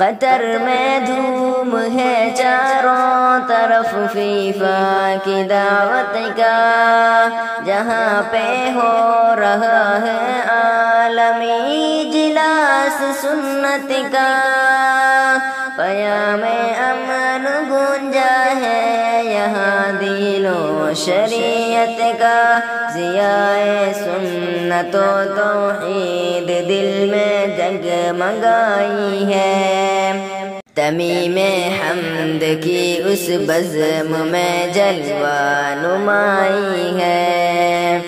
قطر میں دھوم ہے چاروں طرف فیفا کی دعوت کا، جہاں پہ ہو رہا ہے عالمی اجلاس سنت کا، پیام امن گونجا ہے یہاں دین و شریعت کا، ضیاء سنت و توحید دل میں جگمگائی ہے، تمیم حمد کی اس بزم میں جلوہ نمائی ہے،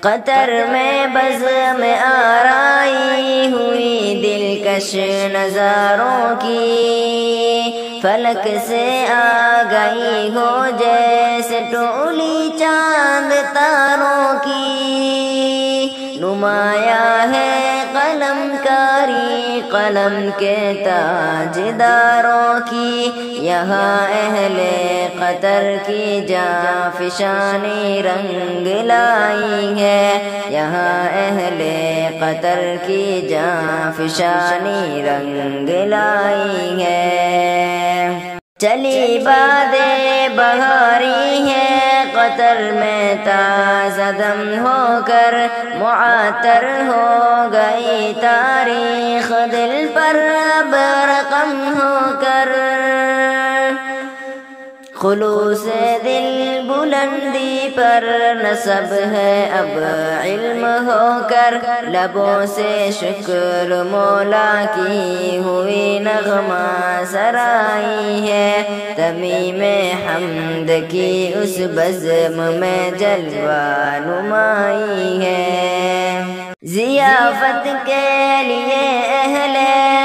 قطر میں بزم آرائی ہوئی دلکش نظاروں کی، فلک سے آ گئی ہو جیسے ٹولی چاند تاروں کی، نمایاں ہے قلم کاری قلم کے تاجداروں کی، یہاں اہل قطر کی جاں فشانی رنگ لائی ہے، یہاں اہل قطر کی جاں فشانی رنگ لائی ہے، چلی بادیں بہاری ہے قطر میں تازہ دم ہو کر، معطر ہو گئی تاریخ دل پر اب رقم ہو کر، خلوص دل بلندی پر نصب ہے اب علم ہو کر، لبوں سے شکر مولا کی ہوئی نغمہ سرائی ہے، تمیم حمد کی اس بزم میں جلوہ نمائی ہے، ضیافت کے لیے اہل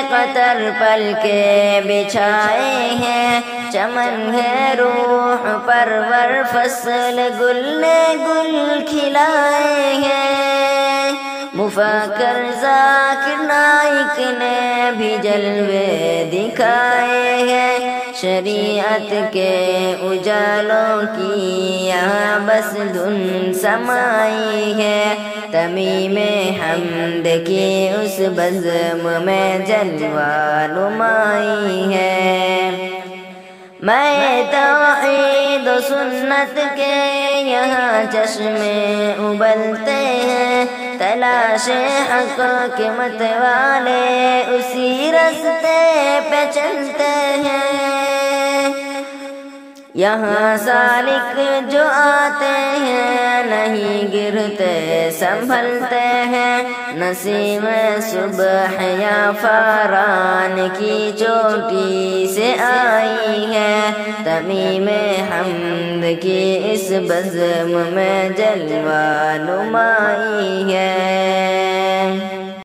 قطر پل کے بچھائے ہیں، چمن ہے روح پرور فصل گل نے گل کھلائے ہیں، مفکر ذاکر نائک نے بھی جلوے دکھائے ہیں، شریعت کے اجالوں کی یہاں بس دھن سمائی ہے، تمیم حمد کی اس بزم میں جلوہ نمائی ہے، میں توحید و سنت کے یہاں چشمے ابلتے ہیں، تلاش حق کے مت والے اسی راستے پہ چلتے ہیں، یہاں سالک جو آتے ہیں نہیں گرتے سنبھلتے ہیں، نسیم صبح یا فاران کی چوٹی سے آئی ہے، تمیم حمد کی اس بزم میں جلوہ نمائی ہے۔